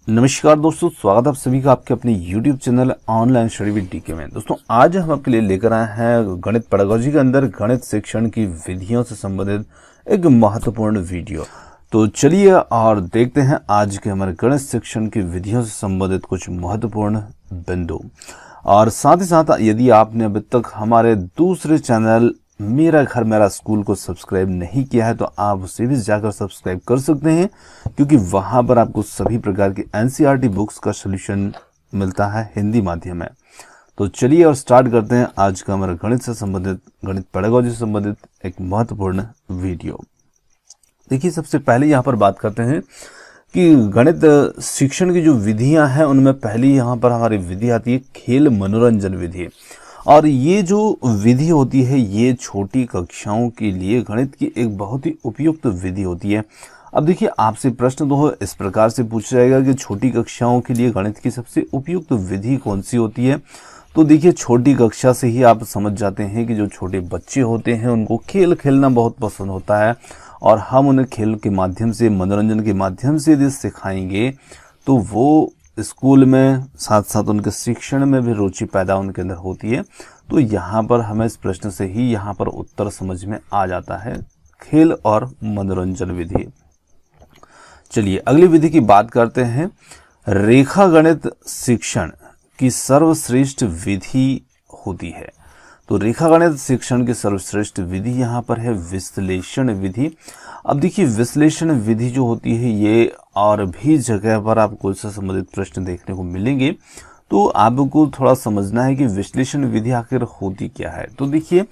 नमस्कार दोस्तों, स्वागत है आप सभी का आपके अपने YouTube channel online study with DK में। दोस्तों आज हम आपके लिए लेकर आए हैं गणित पेडागोजी के अंदर गणित शिक्षण की विधियों से संबंधित एक महत्वपूर्ण वीडियो। तो चलिए और देखते हैं आज के हमारे गणित शिक्षण की विधियों से संबंधित कुछ महत्वपूर्ण बिंदु। और साथ ही साथ यदि आपने अभी तक हमारे दूसरे चैनल मेरा घर मेरा स्कूल को सब्सक्राइब नहीं किया है तो आप उसे भी जाकर सब्सक्राइब कर सकते हैं, क्योंकि वहां पर आपको सभी प्रकार की एनसीईआरटी बुक्स का सॉल्यूशन मिलता है हिंदी माध्यम में। तो चलिए और स्टार्ट करते हैं आज का हमारा गणित से संबंधित, गणित पेडागोजी से संबंधित एक महत्वपूर्ण वीडियो। देखिए, सबसे पहले यहाँ पर बात करते हैं कि गणित शिक्षण की जो विधियां हैं उनमें पहली यहाँ पर हमारी विधि आती है खेल मनोरंजन विधि। और ये जो विधि होती है ये छोटी कक्षाओं के लिए गणित की एक बहुत ही उपयुक्त विधि होती है। अब देखिए, आपसे प्रश्न तो इस प्रकार से पूछा जाएगा कि छोटी कक्षाओं के लिए गणित की सबसे उपयुक्त विधि कौन सी होती है। तो देखिए, छोटी कक्षा से ही आप समझ जाते हैं कि जो छोटे बच्चे होते हैं उनको खेल खेलना बहुत पसंद होता है, और हम उन्हें खेल के माध्यम से, मनोरंजन के माध्यम से यदि सिखाएंगे तो वो स्कूल में साथ साथ उनके शिक्षण में भी रुचि पैदा उनके अंदर होती है। तो यहाँ पर हमें इस प्रश्न से ही यहाँ पर उत्तर समझ में आ जाता है, खेल और मनोरंजन विधि। चलिए अगली विधि की बात करते हैं। रेखा गणित शिक्षण की सर्वश्रेष्ठ विधि होती है। तो रेखा गणित शिक्षण की सर्वश्रेष्ठ विधि यहाँ पर है विश्लेषण विधि। अब देखिए, विश्लेषण विधि जो होती है ये और भी जगह पर आपको इससे संबंधित प्रश्न देखने को मिलेंगे। तो आपको थोड़ा समझना है कि विश्लेषण विधि आखिर होती क्या है। तो देखिए,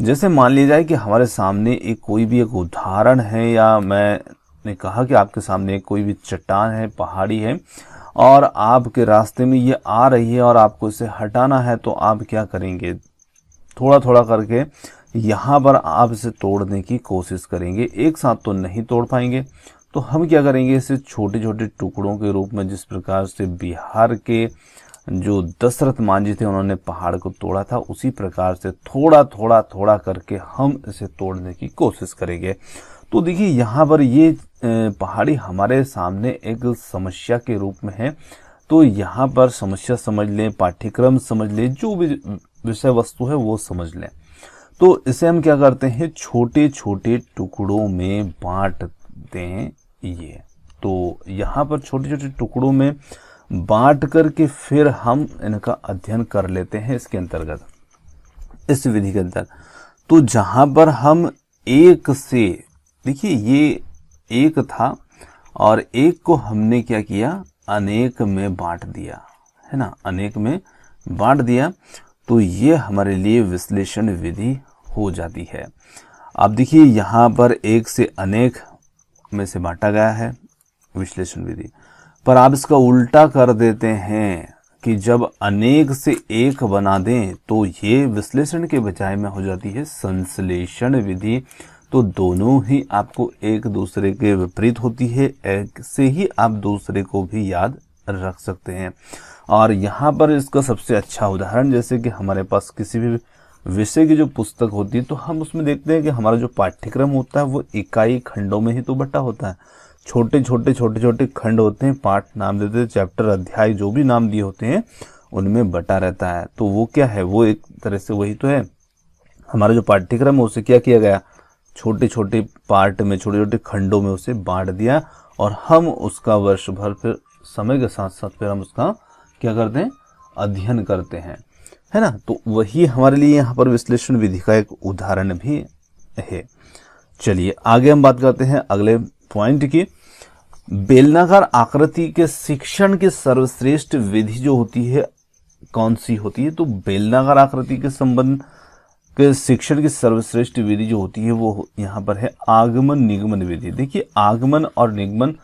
जैसे मान लिया जाए कि हमारे सामने कोई भी एक उदाहरण है, या मैंने कहा कि आपके सामने कोई भी चट्टान है, पहाड़ी है, और आपके रास्ते में ये आ रही है और आपको इसे हटाना है। तो आप क्या करेंगे, थोड़ा थोड़ा करके यहाँ पर आप इसे तोड़ने की कोशिश करेंगे। एक साथ तो नहीं तोड़ पाएंगे, तो हम क्या करेंगे, इसे छोटे छोटे टुकड़ों के रूप में, जिस प्रकार से बिहार के जो दशरथ मांझी थे उन्होंने पहाड़ को तोड़ा था, उसी प्रकार से थोड़ा थोड़ा थोड़ा करके हम इसे तोड़ने की कोशिश करेंगे। तो देखिए, यहाँ पर ये पहाड़ी हमारे सामने एक समस्या के रूप में है। तो यहाँ पर समस्या समझ लें, पाठ्यक्रम समझ लें, जो भी विषय वस्तु है वो समझ लें। तो इसे हम क्या करते हैं, छोटे छोटे टुकड़ों में बांटते हैं ये। तो यहाँ पर छोटे छोटे टुकड़ों में बांट करके फिर हम इनका अध्ययन कर लेते हैं इसके अंतर्गत, इस विधि के अंदर। तो जहां पर हम एक से, देखिए ये एक था और एक को हमने क्या किया, अनेक में बांट दिया, है ना, अनेक में बांट दिया। तो ये हमारे लिए विश्लेषण विधि हो जाती है। अब देखिए, यहाँ पर एक से अनेक में से बांटा गया है विश्लेषण विधि, पर आप इसका उल्टा कर देते हैं कि जब अनेक से एक बना दें तो ये विश्लेषण के बजाय में हो जाती है संश्लेषण विधि। तो दोनों ही आपको एक दूसरे के विपरीत होती है, ऐसे ही आप दूसरे को भी याद रख सकते हैं। और यहाँ पर इसका सबसे अच्छा उदाहरण, जैसे कि हमारे पास किसी भी विषय की जो पुस्तक होती है तो हम उसमें देखते हैं कि हमारा जो पाठ्यक्रम होता है वो इकाई खंडों में ही तो बटा होता है। छोटे छोटे खंड होते हैं, पाठ नाम देते हैं, चैप्टर, अध्याय, जो भी नाम दिए होते हैं उनमें बटा रहता है। तो वो क्या है, वो एक तरह से वही तो है, हमारा जो पाठ्यक्रम है उसे क्या किया गया, छोटे छोटे पार्ट में, छोटे छोटे खंडों में उसे बांट दिया, और हम उसका वर्ष भर फिर समय के साथ साथ फिर हम उसका क्या करते हैं, अध्ययन करते हैं, है ना। तो वही हमारे लिए यहाँ पर विश्लेषण विधि का एक उदाहरण भी है। चलिए आगे हम बात करते हैं अगले पॉइंट की। बेलनाकार आकृति के शिक्षण की सर्वश्रेष्ठ विधि जो होती है कौन सी होती है, तो बेलनाकार आकृति के संबंध के शिक्षण की सर्वश्रेष्ठ विधि जो होती है वो यहाँ पर है आगमन निगमन विधि। देखिए, आगमन और निगमन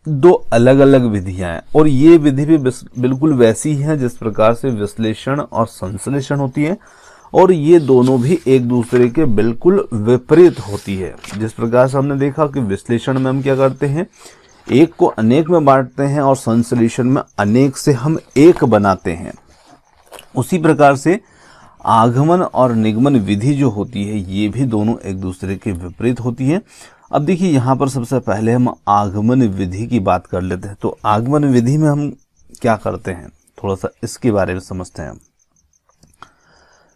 दो अलग अलग विधियां हैं, और ये विधि भी बिल्कुल वैसी है जिस प्रकार से विश्लेषण और संश्लेषण होती है, और ये दोनों भी एक दूसरे के बिल्कुल विपरीत होती है। जिस प्रकार से हमने देखा कि विश्लेषण में हम क्या करते हैं, एक को अनेक में बांटते हैं, और संश्लेषण में अनेक से हम एक बनाते हैं। उसी प्रकार से आगमन और निगमन विधि जो होती है ये भी दोनों एक दूसरे के विपरीत होती है। अब देखिए यहाँ पर सबसे पहले हम आगमन विधि की बात कर लेते हैं। तो आगमन विधि में हम क्या करते हैं, थोड़ा सा इसके बारे में समझते हैं।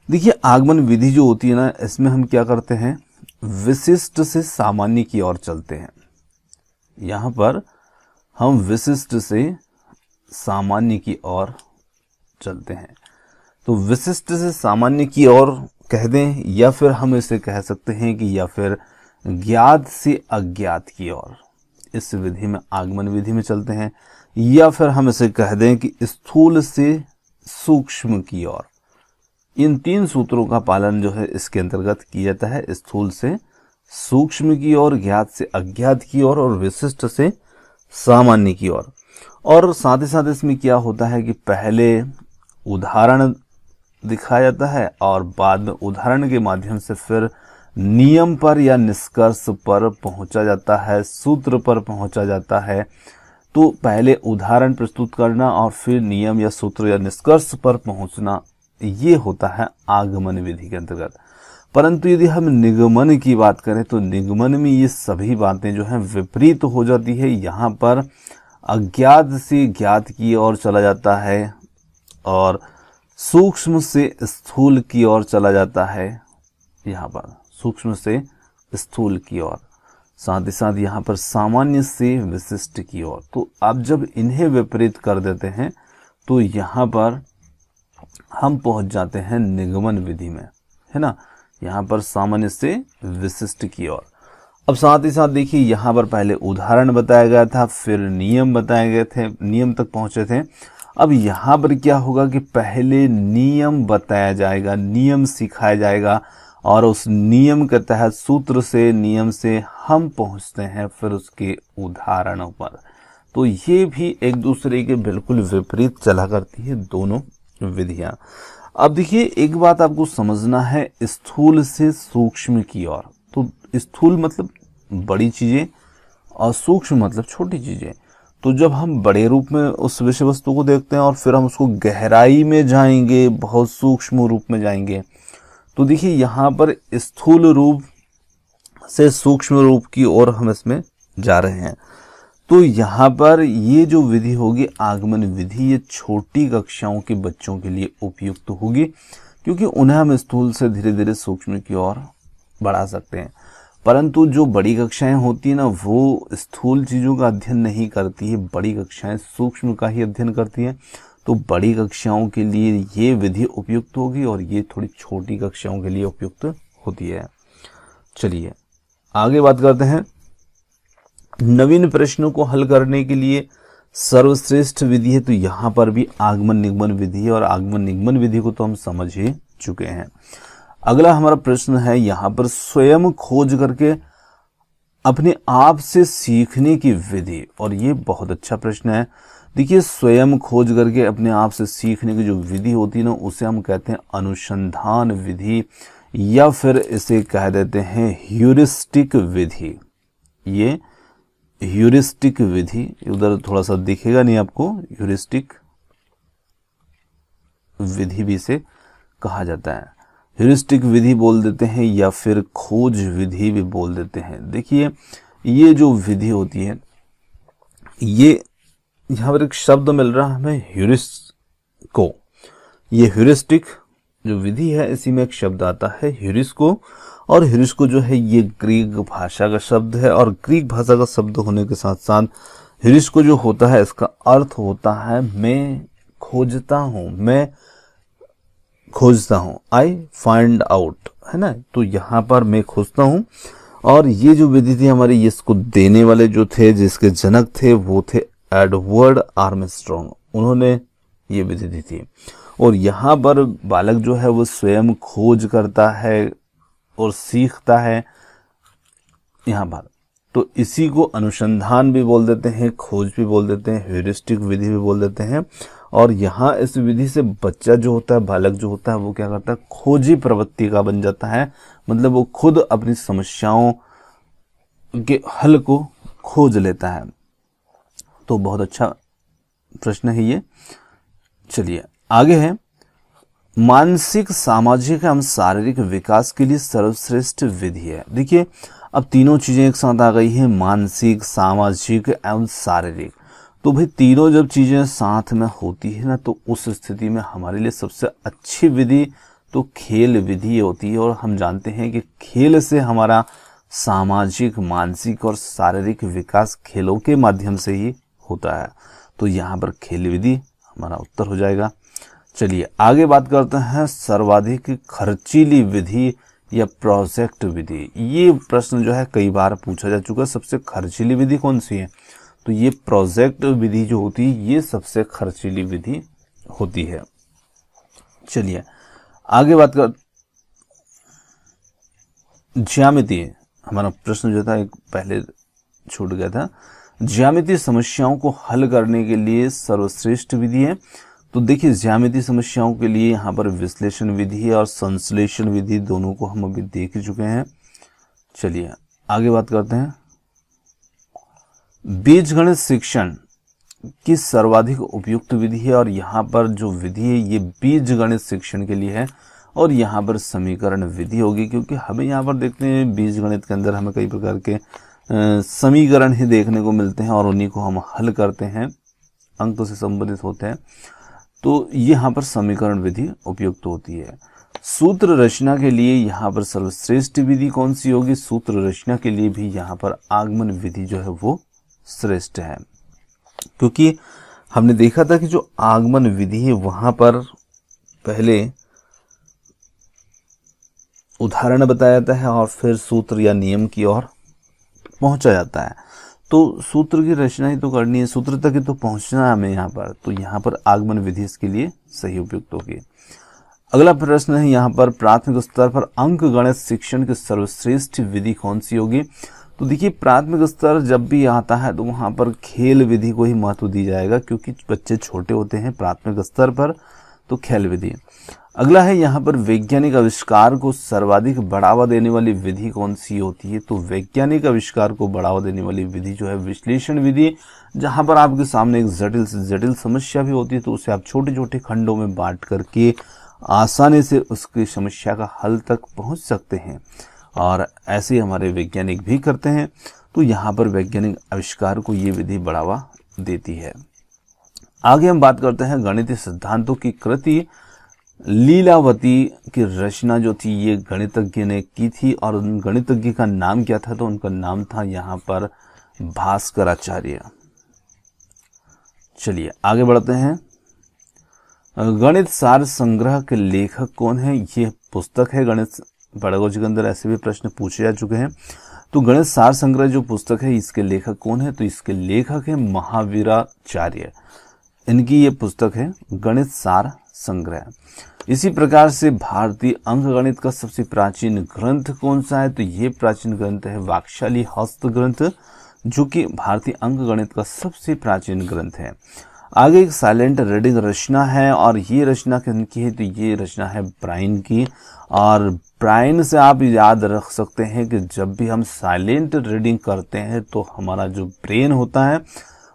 देखिए आगमन विधि जो होती है ना, इसमें हम क्या करते हैं, विशिष्ट से सामान्य की ओर चलते हैं। यहाँ पर हम विशिष्ट से सामान्य की ओर चलते हैं। तो विशिष्ट से सामान्य की ओर कह दें, या फिर हम इसे कह सकते हैं कि या फिर ज्ञात से अज्ञात की ओर, इस विधि में आगमन विधि में चलते हैं। या फिर हम इसे कह दें कि स्थूल से सूक्ष्म की ओर। इन 3 सूत्रों का पालन जो है इसके अंतर्गत किया जाता है, स्थूल से सूक्ष्म की ओर, ज्ञात से अज्ञात की ओर और विशिष्ट से सामान्य की ओर। और साथ ही साथ इसमें क्या होता है कि पहले उदाहरण दिखाया जाता है और बाद में उदाहरण के माध्यम से फिर नियम पर या निष्कर्ष पर पहुंचा जाता है, सूत्र पर पहुंचा जाता है। तो पहले उदाहरण प्रस्तुत करना और फिर नियम या सूत्र या निष्कर्ष पर पहुंचना, ये होता है आगमन विधि के अंतर्गत। परंतु यदि हम निगमन की बात करें तो निगमन में ये सभी बातें जो हैं विपरीत हो जाती है। यहाँ पर अज्ञात से ज्ञात की ओर चला जाता है और सूक्ष्म से स्थूल की ओर चला जाता है। यहाँ पर सूक्ष्म से स्थूल की ओर, साथ ही साथ यहाँ पर सामान्य से विशिष्ट की ओर। तो आप जब इन्हें विपरीत कर देते हैं तो यहाँ पर हम पहुंच जाते हैं निगमन विधि में, है ना। यहाँ पर सामान्य से विशिष्ट की ओर। अब साथ ही साथ देखिए यहाँ पर पहले उदाहरण बताया गया था, फिर नियम बताए गए थे, नियम तक पहुंचे थे। अब यहाँ पर क्या होगा कि पहले नियम बताया जाएगा, नियम सिखाया जाएगा और उस नियम के तहत सूत्र से, नियम से हम पहुंचते हैं फिर उसके उदाहरणों पर। तो ये भी एक दूसरे के बिल्कुल विपरीत चला करती है दोनों विधियां। अब देखिए एक बात आपको समझना है, स्थूल से सूक्ष्म की ओर। तो स्थूल मतलब बड़ी चीजें और सूक्ष्म मतलब छोटी चीजें। तो जब हम बड़े रूप में उस विषय वस्तु को देखते हैं और फिर हम उसको गहराई में जाएंगे, बहुत सूक्ष्म रूप में जाएंगे, तो देखिए यहाँ पर स्थूल रूप से सूक्ष्म रूप की ओर हम इसमें जा रहे हैं। तो यहाँ पर ये जो विधि होगी आगमन विधि, ये छोटी कक्षाओं के बच्चों के लिए उपयुक्त होगी, क्योंकि उन्हें हम स्थूल से धीरे धीरे सूक्ष्म की ओर बढ़ा सकते हैं। परंतु जो बड़ी कक्षाएं होती है ना, वो स्थूल चीजों का अध्ययन नहीं करती है, बड़ी कक्षाएं सूक्ष्म का ही अध्ययन करती हैं। तो बड़ी कक्षाओं के लिए ये विधि उपयुक्त होगी और ये थोड़ी छोटी कक्षाओं के लिए उपयुक्त होती है। चलिए आगे बात करते हैं। नवीन प्रश्नों को हल करने के लिए सर्वश्रेष्ठ विधि है, तो यहाँ पर भी आगमन निगमन विधि है और आगमन निगमन विधि को तो हम समझ ही चुके हैं। अगला हमारा प्रश्न है यहाँ पर स्वयं खोज करके अपने आप से सीखने की विधि, और ये बहुत अच्छा प्रश्न है। देखिए स्वयं खोज करके अपने आप से सीखने की जो विधि होती है ना, उसे हम कहते हैं अनुसंधान विधि, या फिर इसे कह देते हैं ह्यूरिस्टिक विधि। ये ह्यूरिस्टिक विधि, उधर थोड़ा सा दिखेगा नहीं आपको, ह्यूरिस्टिक विधि भी इसे कहा जाता है। ह्यूरिस्टिक विधि बोल देते हैं या फिर खोज विधि भी बोल देते हैं। देखिए ये जो विधि होती है, ये यहाँ पर एक शब्द मिल रहा है हमें ह्यूरिस्को। ये ह्यूरिस्टिक जो विधि है, इसी में एक शब्द आता है ह्यूरिस्को, और ह्यूरिस्को जो है ये ग्रीक भाषा का शब्द है, और ग्रीक भाषा का शब्द होने के साथ साथ ह्यूरिस्को जो होता है इसका अर्थ होता है मैं खोजता हूं, मैं खोजता हूं, आई फाइंड आउट, है ना। तो यहाँ पर मैं खोजता हूं, और ये जो विधि थी हमारी, इसको देने वाले जो थे, जिसके जनक थे, वो थे एडवर्ड आर्मस्ट्रॉन्ग। उन्होंने ये विधि दी थी। और यहाँ पर बालक जो है वो स्वयं खोज करता है और सीखता है यहाँ पर। तो इसी को अनुसंधान भी बोल देते हैं, खोज भी बोल देते हैं, ह्यूरिस्टिक विधि भी बोल देते हैं। और यहाँ इस विधि से बच्चा जो होता है, बालक जो होता है, वो क्या करता है, खोजी प्रवृत्ति का बन जाता है। मतलब वो खुद अपनी समस्याओं के हल को खोज लेता है। तो बहुत अच्छा प्रश्न है ये। चलिए आगे है, मानसिक, सामाजिक एवं शारीरिक विकास के लिए सर्वश्रेष्ठ विधि है। देखिए अब तीनों चीजें एक साथ आ गई हैं, मानसिक, सामाजिक एवं शारीरिक। तो भाई तीनों जब चीजें साथ में होती है ना, तो उस स्थिति में हमारे लिए सबसे अच्छी विधि तो खेल विधि होती है। और हम जानते हैं कि खेल से हमारा सामाजिक, मानसिक और शारीरिक विकास खेलों के माध्यम से ही होता है। तो यहाँ पर खेल विधि हमारा उत्तर हो जाएगा। चलिए आगे बात करते हैं, सर्वाधिक खर्चीली विधि या प्रोजेक्ट विधि। ये प्रश्न जो है कई बार पूछा जा चुका है। सबसे खर्चीली विधि कौन सी है? तो ये प्रोजेक्ट विधि जो होती है ये सबसे खर्चीली विधि होती है। चलिए आगे बात कर, ज्यामिति, हमारा प्रश्न जो था एक पहले छूट गया था। ज्यामितीय समस्याओं को हल करने के लिए सर्वश्रेष्ठ विधि है। तो देखिए ज्यामितीय समस्याओं के लिए यहाँ पर विश्लेषण विधि और संश्लेषण विधि दोनों को हम अभी देख चुके हैं। चलिए आगे बात करते हैं, बीजगणित शिक्षण की सर्वाधिक उपयुक्त विधि है। और यहाँ पर जो विधि है ये बीजगणित शिक्षण के लिए है और यहाँ पर समीकरण विधि होगी, क्योंकि हमें यहाँ पर देखते हैं बीजगणित के अंदर हमें कई प्रकार के समीकरण ही देखने को मिलते हैं और उन्हीं को हम हल करते हैं, अंक से संबंधित होते हैं। तो यहाँ पर समीकरण विधि उपयुक्त होती है। सूत्र रचना के लिए यहाँ पर सर्वश्रेष्ठ विधि कौन सी होगी? सूत्र रचना के लिए भी यहाँ पर आगमन विधि जो है वो श्रेष्ठ है, क्योंकि हमने देखा था कि जो आगमन विधि है वहां पर पहले उदाहरण बताया जाता है और फिर सूत्र या नियम की ओर पहुंचा जाता है। तो सूत्र की रचना ही तो करनी है, सूत्र तक ही तो पहुंचना है हमें यहाँ पर। तो यहाँ पर आगमन विधि इसके लिए सही उपयुक्त होगी। अगला प्रश्न है यहाँ पर, प्राथमिक स्तर पर अंक गणित शिक्षण की सर्वश्रेष्ठ विधि कौन सी होगी? तो देखिए प्राथमिक स्तर जब भी आता है तो वहां पर खेल विधि को ही महत्व दी जाएगा, क्योंकि बच्चे छोटे होते हैं प्राथमिक स्तर पर, तो खेल विधि। अगला है यहाँ पर, वैज्ञानिक आविष्कार को सर्वाधिक बढ़ावा देने वाली विधि कौन सी होती है? तो वैज्ञानिक आविष्कार को बढ़ावा देने वाली विधि जो है विश्लेषण विधि, जहां पर आपके सामने एक जटिल से जटिल समस्या भी होती है तो उसे आप छोटे छोटे खंडों में बांट करके आसानी से उसकी समस्या का हल तक पहुंच सकते हैं। और ऐसे हमारे वैज्ञानिक भी करते हैं। तो यहाँ पर वैज्ञानिक आविष्कार को ये विधि बढ़ावा देती है। आगे हम बात करते हैं गणितीय सिद्धांतों की कृति लीलावती की रचना जो थी ये गणितज्ञ ने की थी, और उन गणितज्ञ का नाम क्या था? तो उनका नाम था यहाँ पर भास्कराचार्य। चलिए आगे बढ़ते हैं, गणित सार संग्रह के लेखक कौन है? ये पुस्तक है गणित पेडागोजी के अंदर ऐसे भी प्रश्न पूछे जा चुके हैं। तो गणित सार संग्रह जो पुस्तक है इसके लेखक कौन है? तो इसके लेखक है महावीराचार्य। इनकी ये पुस्तक है गणित सार संग्रह। इसी प्रकार से भारतीय अंक गणित का सबसे प्राचीन ग्रंथ कौन सा है? तो ये प्राचीन ग्रंथ है वाक्शाली हस्त ग्रंथ, जो कि भारतीय अंक गणित का सबसे प्राचीन ग्रंथ है। आगे एक साइलेंट रीडिंग रचना है, और ये रचना किनकी है? तो ये रचना है ब्राइन की। और ब्राइन से आप याद रख सकते हैं कि जब भी हम साइलेंट रीडिंग करते हैं तो हमारा जो ब्रेन होता है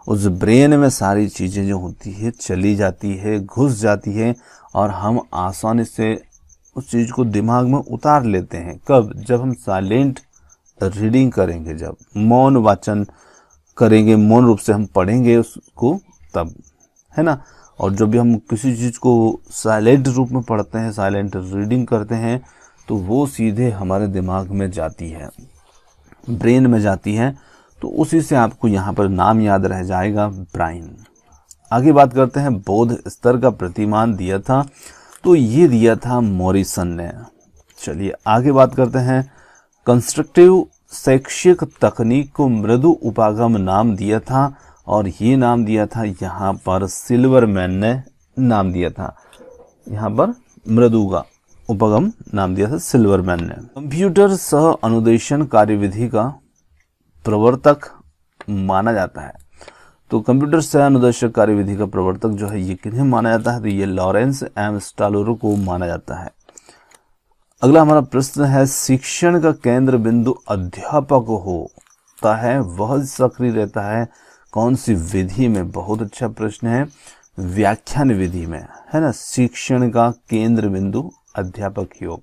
उस ब्रेन में सारी चीजें जो होती है चली जाती है, घुस जाती है, और हम आसानी से उस चीज को दिमाग में उतार लेते हैं। कब? जब हम साइलेंट रीडिंग करेंगे, जब मौन वाचन करेंगे, मौन रूप से हम पढ़ेंगे उसको, तब, है ना। और जब भी हम किसी चीज को साइलेंट रूप में पढ़ते हैं, साइलेंट रीडिंग करते हैं, तो वो सीधे हमारे दिमाग में जाती है, ब्रेन में जाती है। तो उसी से आपको यहाँ पर नाम याद रह जाएगा, ब्राइन। आगे बात करते हैं, बौद्ध स्तर का प्रतिमान दिया था, तो ये दिया था मॉरिसन ने। चलिए आगे बात करते हैं, कंस्ट्रक्टिव शैक्षिक तकनीक को मृदु उपागम नाम दिया था, और ये नाम दिया था यहाँ पर सिल्वरमैन ने नाम दिया था। यहाँ पर मृदु का उपगम नाम दिया था सिल्वरमैन ने। कंप्यूटर सह अनुदेशन कार्यविधि का प्रवर्तक माना जाता है। तो कंप्यूटर सह अनुदेशक कार्यविधि का प्रवर्तक जो है ये किन्हें माना जाता है? तो ये लॉरेंस एम स्टालोरो को माना जाता है। अगला हमारा प्रश्न है, शिक्षण का केंद्र बिंदु अध्यापक होता है, वह सक्रिय रहता है कौन सी विधि में? बहुत अच्छा प्रश्न है, व्याख्यान विधि में, है ना। शिक्षण का केंद्र बिंदु अध्यापक ही हो।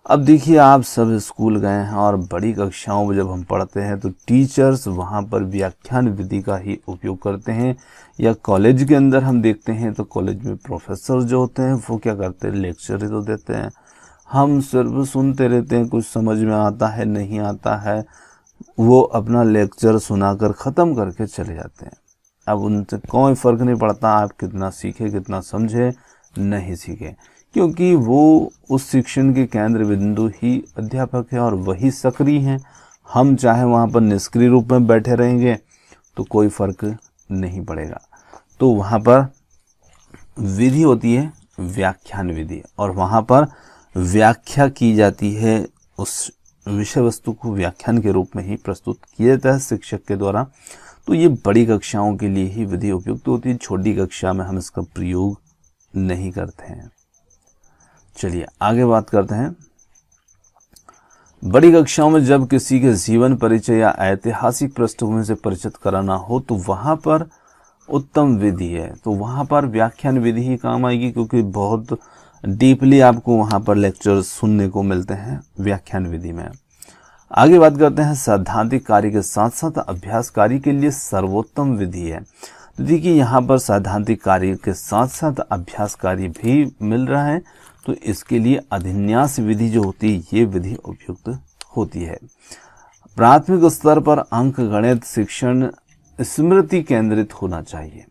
अब देखिए, आप सब स्कूल गए हैं और बड़ी कक्षाओं में जब हम पढ़ते हैं तो टीचर्स वहाँ पर व्याख्यान विधि का ही उपयोग करते हैं, या कॉलेज के अंदर हम देखते हैं तो कॉलेज में प्रोफेसर जो होते हैं वो क्या करते हैं, लेक्चर ही तो देते हैं। हम सिर्फ सुनते रहते हैं, कुछ समझ में आता है नहीं आता है, वो अपना लेक्चर सुनाकर ख़त्म करके चले जाते हैं। अब उनसे कोई फ़र्क नहीं पड़ता आप कितना सीखे कितना समझे नहीं सीखे, क्योंकि वो उस शिक्षण के केंद्र बिंदु ही अध्यापक है और वही सक्रिय हैं। हम चाहे वहाँ पर निष्क्रिय रूप में बैठे रहेंगे तो कोई फ़र्क नहीं पड़ेगा। तो वहाँ पर विधि होती है व्याख्यान विधि, और वहाँ पर व्याख्या की जाती है, उस विषय वस्तु को व्याख्यान के रूप में ही प्रस्तुत किया जाता है शिक्षक के द्वारा। तो ये बड़ी कक्षाओं के लिए ही विधि उपयुक्त होती है, छोटी कक्षा में हम इसका प्रयोग नहीं करते हैं। चलिए आगे बात करते हैं। बड़ी कक्षाओं में जब किसी के जीवन परिचय या ऐतिहासिक पृष्ठभूमि से परिचित कराना हो तो वहां पर उत्तम विधि है, तो वहां पर व्याख्यान विधि ही काम आएगी, क्योंकि बहुत डीपली आपको वहां पर लेक्चर सुनने को मिलते हैं व्याख्यान विधि में। आगे बात करते हैं सैद्धांतिक कार्य के साथ साथ अभ्यास कार्य के लिए सर्वोत्तम विधि है। तो देखिए, यहाँ पर सैद्धांतिक कार्य के साथ साथ अभ्यास कार्य भी मिल रहा है, तो इसके लिए अधिन्यास विधि जो होती है ये विधि उपयुक्त होती है। प्राथमिक स्तर पर अंक गणित शिक्षण स्मृति केंद्रित होना चाहिए,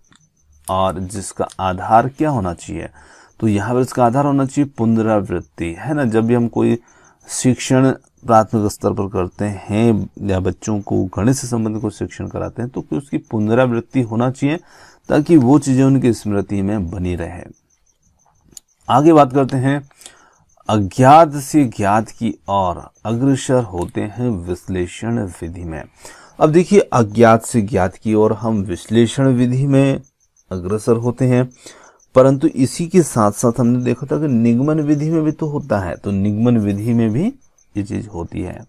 और जिसका आधार क्या होना चाहिए, तो यहाँ पर इसका आधार होना चाहिए पुनरावृत्ति, है ना। जब भी हम कोई शिक्षण प्राथमिक स्तर पर करते हैं या बच्चों को गणित से संबंधित कोई शिक्षण कराते हैं तो उसकी पुनरावृत्ति होना चाहिए, ताकि वो चीज़ें उनकी स्मृति में बनी रहे। आगे बात करते हैं, अज्ञात से ज्ञात की ओर अग्रसर होते हैं विश्लेषण विधि में। अब देखिए, अज्ञात से ज्ञात की ओर हम विश्लेषण विधि में अग्रसर होते हैं, परंतु इसी के साथ साथ हमने देखा था कि निगमन विधि में भी तो होता है, तो निगमन विधि में भी ये चीज होती है।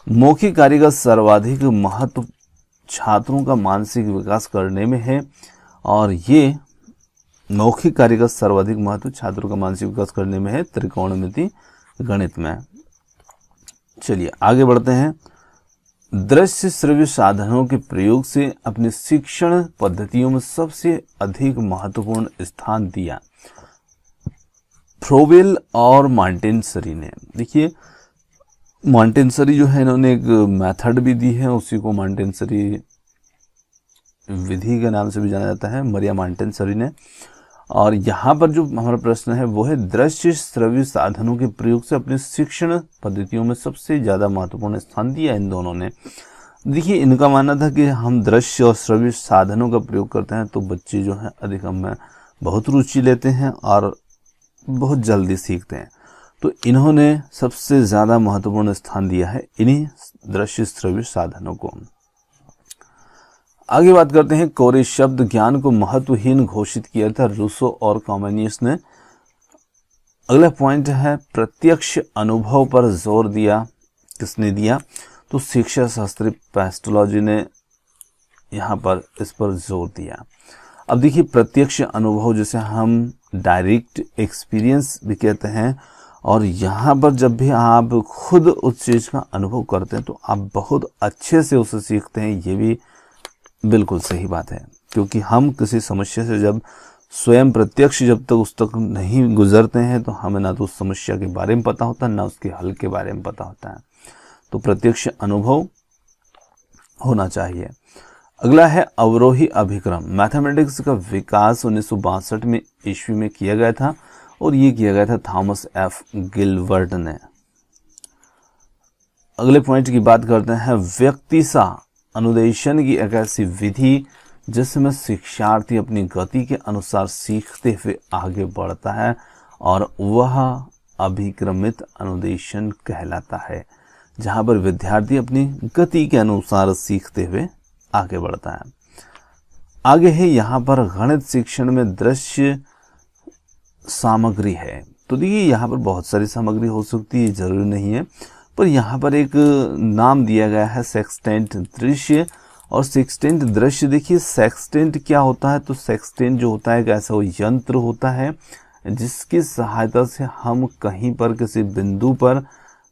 मौखिक कार्य का सर्वाधिक महत्व छात्रों का मानसिक विकास करने में है, और ये मौखिक कार्य का सर्वाधिक महत्व छात्रों का मानसिक विकास करने में है त्रिकोणमिति गणित में। चलिए आगे बढ़ते हैं। दृश्य श्रव्य साधनों के प्रयोग से अपने शिक्षण पद्धतियों में सबसे अधिक महत्वपूर्ण स्थान दिया फ्रोवेल और मॉन्टेसरी ने। देखिए, मॉन्टेसरी जो है इन्होंने एक मेथड भी दी है, उसी को मॉन्टेसरी विधि के नाम से भी जाना जाता है, मरिया मॉन्टेसरी ने। और यहाँ पर जो हमारा प्रश्न है वो है, दृश्य श्रव्य साधनों के प्रयोग से अपने शिक्षण पद्धतियों में सबसे ज़्यादा महत्वपूर्ण स्थान दिया इन दोनों ने। देखिए, इनका मानना था कि हम दृश्य और श्रव्य साधनों का प्रयोग करते हैं तो बच्चे जो हैं अधिगम में बहुत रुचि लेते हैं और बहुत जल्दी सीखते हैं। तो इन्होंने सबसे ज़्यादा महत्वपूर्ण स्थान दिया है इन्हीं दृश्य श्रव्य साधनों को। आगे बात करते हैं, कोरे शब्द ज्ञान को महत्वहीन घोषित किया था रूसो और कॉमेनियस ने। अगला पॉइंट है, प्रत्यक्ष अनुभव पर जोर दिया। किसने दिया? तो शिक्षा शास्त्री पेस्टोलॉजी ने यहाँ पर इस पर जोर दिया। अब देखिए, प्रत्यक्ष अनुभव जिसे हम डायरेक्ट एक्सपीरियंस भी कहते हैं, और यहाँ पर जब भी आप खुद उस चीज़ का अनुभव करते हैं तो आप बहुत अच्छे से उसे सीखते हैं। ये भी बिल्कुल सही बात है, क्योंकि हम किसी समस्या से जब स्वयं प्रत्यक्ष जब तक उस तक नहीं गुजरते हैं तो हमें ना तो उस समस्या के बारे में पता होता है ना उसके हल के बारे में पता होता है। तो प्रत्यक्ष अनुभव होना चाहिए। अगला है अवरोही अभिक्रम। मैथमेटिक्स का विकास 1962 में ईस्वी में किया गया था, और ये किया गया था थॉमस एफ गिलबर्ट ने। अगले पॉइंट की बात करते हैं, व्यक्तिशा अनुदेशन की एक ऐसी विधि जिसमें शिक्षार्थी अपनी गति के अनुसार सीखते हुए आगे बढ़ता है, और वह अभिक्रमित अनुदेशन कहलाता है, जहां पर विद्यार्थी अपनी गति के अनुसार सीखते हुए आगे बढ़ता है। आगे है यहाँ पर गणित शिक्षण में दृश्य सामग्री है। तो देखिए, यहाँ पर बहुत सारी सामग्री हो सकती है, जरूरी नहीं है, पर यहाँ पर एक नाम दिया गया है सेक्सटेंट दृश्य। और सेक्सटेंट दृश्य, देखिए सेक्सटेंट क्या होता है, तो सेक्सटेंट जो होता है एक ऐसा वो यंत्र होता है जिसकी सहायता से हम कहीं पर किसी बिंदु पर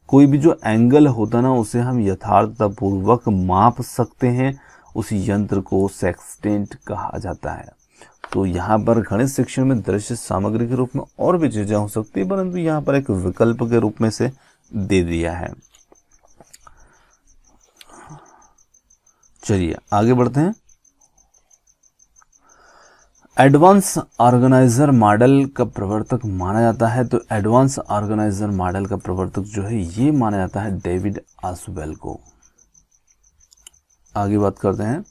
कोई भी जो एंगल होता ना उसे हम यथार्थपूर्वक माप सकते हैं। उस यंत्र को सेक्सटेंट कहा जाता है। तो यहाँ पर गणित शिक्षण में दृश्य सामग्री के रूप में और भी चीजें हो सकती है, परंतु यहाँ पर एक विकल्प के रूप में से दे दिया है। चलिए आगे बढ़ते हैं। एडवांस ऑर्गेनाइजर मॉडल का प्रवर्तक माना जाता है, तो एडवांस ऑर्गेनाइजर मॉडल का प्रवर्तक जो है ये माना जाता है डेविड आसवेल को। आगे बात करते हैं।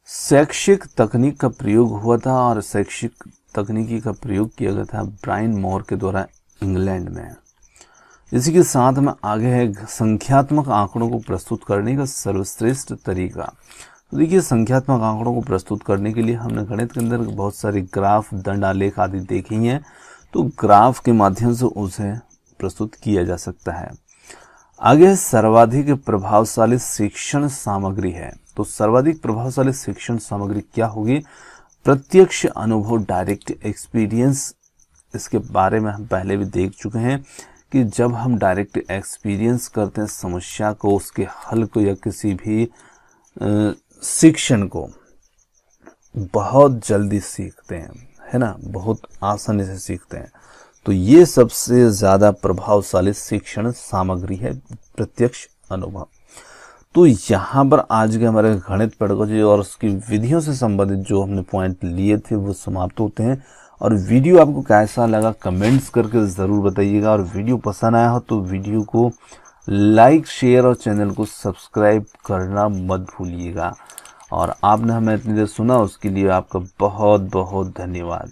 शैक्षिक तकनीक का प्रयोग हुआ था और शैक्षिक तकनीकी का प्रयोग किया गया था ब्रायन मोर के द्वारा इंग्लैंड में। इसी के साथ में आगे है संख्यात्मक आंकड़ों को प्रस्तुत करने का सर्वश्रेष्ठ तरीका। तो देखिए संख्यात्मक आंकड़ों को प्रस्तुत करने के लिए हमने गणित के अंदर बहुत सारे ग्राफ, दंड आलेख आदि देखी हैं। तो ग्राफ के माध्यम से उसे प्रस्तुत किया जा सकता है। आगे सर्वाधिक प्रभावशाली शिक्षण सामग्री है। तो सर्वाधिक प्रभावशाली शिक्षण सामग्री क्या होगी? प्रत्यक्ष अनुभव, डायरेक्ट एक्सपीरियंस। इसके बारे में हम पहले भी देख चुके हैं कि जब हम डायरेक्ट एक्सपीरियंस करते हैं समस्या को, उसके हल को या किसी भी शिक्षण को, बहुत जल्दी सीखते हैं, है ना, बहुत आसानी से सीखते हैं। तो ये सबसे ज्यादा प्रभावशाली शिक्षण सामग्री है, प्रत्यक्ष अनुभव। तो यहाँ पर आज के हमारे गणित पेडागोजी और उसकी विधियों से संबंधित जो हमने पॉइंट लिए थे वो समाप्त होते हैं। और वीडियो आपको कैसा लगा कमेंट्स करके ज़रूर बताइएगा। और वीडियो पसंद आया हो तो वीडियो को लाइक, शेयर और चैनल को सब्सक्राइब करना मत भूलिएगा। और आपने हमें इतनी देर सुना उसके लिए आपका बहुत बहुत धन्यवाद।